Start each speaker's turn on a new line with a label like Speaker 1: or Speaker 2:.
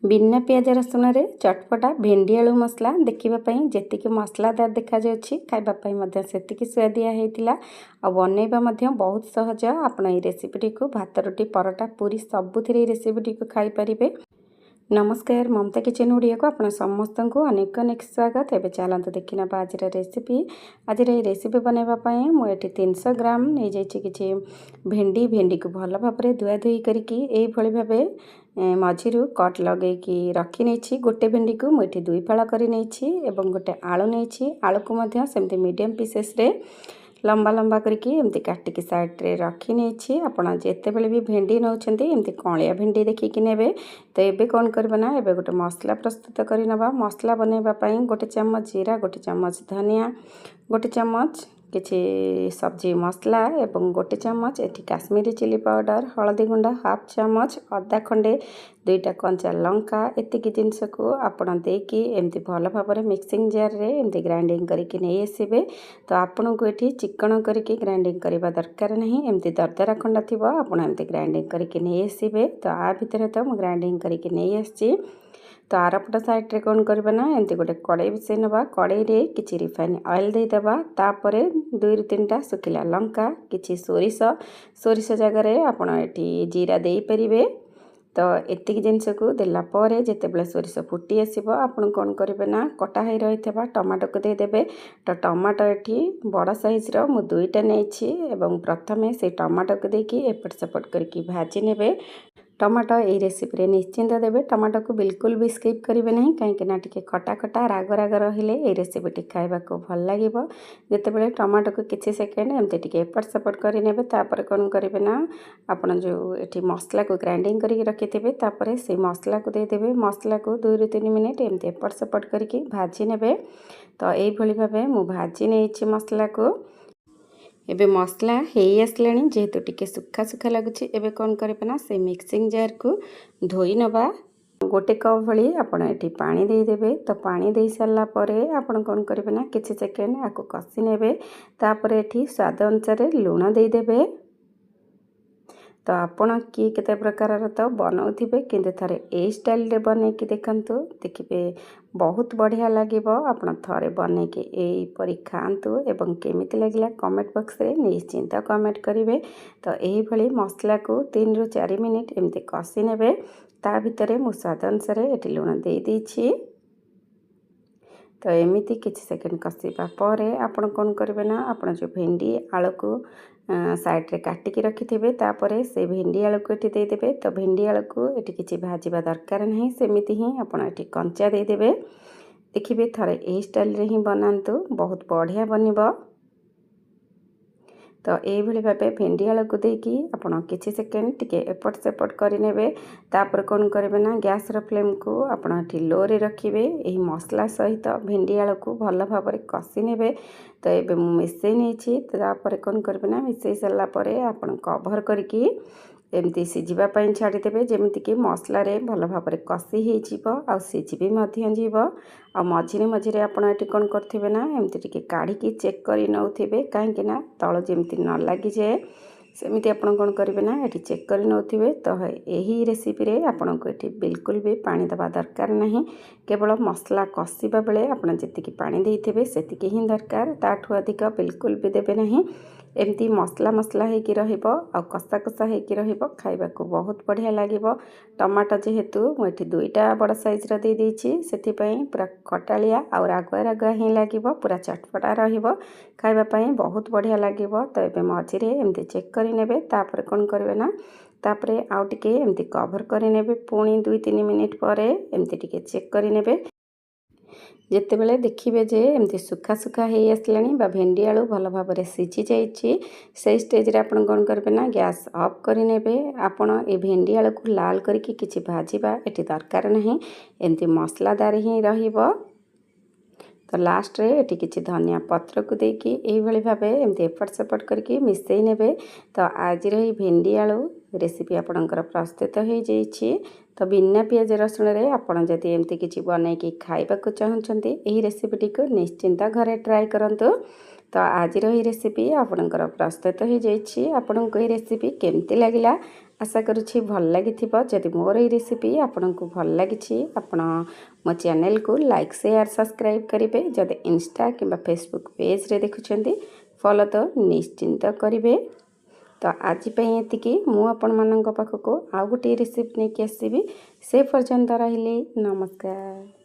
Speaker 1: बिना पियाज रसुण रे चटपटा भेंडी आलू मसला देखापी जी मसलादार देखा खावाई से सुआदिया होता आ बनइबा बहुत सहज। आपण ये रेसिपीटी को भात रुटी परोटा पूरी सबुथिरे रेसिपीटी को खाई पारिबे। नमस्कार, ममता किचन ओडिया को आपण समस्त को अनेक अनेक स्वागत। एवं चलते देखना आज रेसिपी। आज रेसिपी बनवाई मुझे 300 ग्राम नहीं जाइए कि भेंडी को भल भाव धुआ धुई करके भाव मझी कट लगे रखी नहीं। गोटे भेंडी को मुझे 2 फाड़ कर गोटे आलू नहीं। आलू को सेमती मीडियम पीसेस रे लंबा लंबा करके एमती काटिकी साइड रे रखी नहीं। आपड़ जिते बड़े भी भेंडी नौकरी एमती कलिया भेंडी देखिकी ने। तो ये कौन करना, एबे गोटे मसला प्रस्तुत करनवा। मसला बनवाई गोटे चम्मच जीरा, गोटे चम्मच धनिया, गोटे चम्मच किछि सब्जी मसला एवं गोटे चम्मच एठी काश्मीरी चिली पाउडर, हलदी गुंडा हाफ चम्मच, अदा खंडे, 2टा कंचा लंका। एतिकी जिनस को आपण देकी एमती भल भाव मिक्सिंग जार रे एमती ग्राइंडिंग करके नहीं आसबे। तो आपन को एठी चिकन करके ग्राइंडिंग करबा दरकार नहीं। एमती दरदरा खंडा थिबो आपण एमती ग्राइंडिंग करके नहीं आसबे। तो आ भितर तो मु ग्राइंडिंग करके नहीं आसी। तो आरपट साइड रे कौन करबा ना, एमती गोटे कड़ाई बसई नवा। कड़ाई रे किछि रिफाइन ऑयल दे देबा। तापरे 2 ରୁ 3टा सुखिला लंका, किछि सोरिष जगह आपण एठी जीरा दे परिबे। तो एतिक जिनस को देला परे जेतेबेले सोरिष फुटी आसीबो आपण कौन करिवे ना, कटा है रहितबा टमाटो को दे देबे। तो टमाटो एठी बड़ साइज रो मु 2टा नेछि एवं प्रथमे से टमाटो को देकी एपट सेपट करके भाजी नेबे। टमाटो ये रेसिपी रे निश्चिंत देबे। टमाटो को बिल्कुल भी स्किप करेंगे नहीं, कहीं टिके खटा खटा राग राग रहिले ये रेसिपीटी खाइबा को भल लागिबो। जेतेबेले टमाटो को किछि सेकेंड एमती टिके एपट सेपट करि नेबे। तापर कोन करिवे ना, आपण जो एठी मसला को ग्राइंडिंग करके रखिथिबे तापर से मसला को दे देबे। मसला को 2 ରୁ 3 मिनिट एमती एपट सेपट करके भाजी नेबे। तो एई भली भाबे मु भाजी नेछि मसला को। एबे मसला हे आसलानी, जेहेतु टिके सुखा सुखा लगुच। एबे कौन करें ना, से मिक्सिंग जार को धोई नवा। गोटे कप भली आपण एठी पानी दे देबे। तो पानी दे सारला परे आपण कौन करें ना, किछि सेकेंड आको कसी नेबे। तापर एठी स्वाद अनुसार लूण दे देबे। तो आपण किए केते प्रकार तो बनाउथिबे, किंतु थरे ए स्टाइल रे बने कि देखंतु, देखिबे बहुत बढ़िया लागिबो। आपण थरे बने कि एई परि खांतु एवं केमिति लागिला कमेंट बॉक्स रे निश्चिंत कमेंट करिवे। तो एही भली मसला को 3 ରୁ 4 मिनिट एमती कसी नेबे। ता भितरे मु स्वाद अनुसार एठी लूण दे देछि। तो एमिति किछि सेकेंड कसिबा परे आपण कौन करिवे ना, आपण जो भेंडी आलू को साइड रे काटिकी रखिथिबे तापरे से भेंडी आलू को एठी दे देबे। तो भेंडी आलू को एठी किछि भाजिबा दरकार नहीं, सेमिति ही आपण एठी कंचा दे देबे। देखिबे थरे ए स्टाइल रे ही बनांतु, बहुत बढ़िया बनिबो। तो ये भाव भेंडी आलू को देकी आपण किछि सेकेंड टिके एपट सेपट करि नेबे। तापर कौन करेंगे ना, गैस रो फ्लेम को आपण एठी लो रे रखिबे। एही मसला सहित भेंडी आलू को भल भाव कसी नेबे। तो ये मिसई नहीं। तापर कौन करेंगे ना, मिसई सारा परे आपण कवर करके एमती सिझिबा पई छाड़ी देबे। जेमिति कि मसला रे भल भाव कसी हे जिवो आ सिझी भी मध्य जीवो। आ मझिरे मझिरे आपण एठी कोन करथिबे ना, एमती टिके काढिकी चेक करि नउथिबे, काहेकि ना तळ जेमती न लागि जाए सेमिति आपण कोन करिवे ना, एठी चेक करि नउथिबे। तो एही रेसिपी रे आपण को एठी बिल्कुल भी पानी दबा दरकार नहीं। केवल मसला कसिबा बेले आपण जेतिकी पानी देइथिबे सेतिकी ही दरकार, ताठु अधिक बिल्कुल भी देबे नहीं। एमती मसला मसला होगी रहिबो आ कसा कसा होगी रहिबो, खाइबा को बहुत बढ़िया लागिबो। टमाटो जेहेतु मुझे 2टा बड़ साइज रा दे देछि, सेथि पई पूरा खटालिया आ रागुआ रागुआ ही लागिबो, पूरा चटपटा रहिबो, खाइबा पई बहुत बढ़िया लागिबो। तो एबे मझिरे एमती चेक करि नेबे। तापर कोन करबे ना, तापरे आउ टिके एमती कवर करि नेबे। पुणी 2-3 मिनिट परे एमती टिके चेक करि नेबे। जेतेबेले देखिबे जे एमती सुखा सुखा हे आसलानी बा भेंडी आलू भल भाव सिझी जाइछि, से स्टेज रे आपण कोन करबे ना, गैस ऑफ करि नेबे। आपण ए भेंडी आलू को लाल करके किछि भाजिबा एठी दरकार नहीं, एमती मसलादार ही रहिबो। तो लास्ट रे एठी किछि धनिया पत्र को देकी एही भली भाबे एमती एपट सेपट करके मिसई नेबे। तो आज रही भेंडी आलू रेसिपी आपणकर प्रस्तुत हो जाइछि। तो बिना पियाज रसुण रे आपण जदि एमती किछि बनैकी खाइबाकू चाहुंचंती एही रेसिपीटी को निश्चिंत घरे ट्राई करंतु। तो आज रही रेसिपी आपणकर प्रस्तुत हो जाइए। आपन को रेसिपी केमती लगिला आशा करुँची भल लगी। जदि मोर ये रेसिपी आपन को भल लगी आपण मो चैनल को लाइक शेयर सब्सक्राइब करेंगे। जदि इंस्टा कि फेसबुक पेज रे देखुंट फॉलो तो निश्चिंत करेंगे। तो आज ये मु आपण मानक पाखक आउ गोटे रेसिपी नहीं आसबि। से पर्यंत रहिले नमस्कार।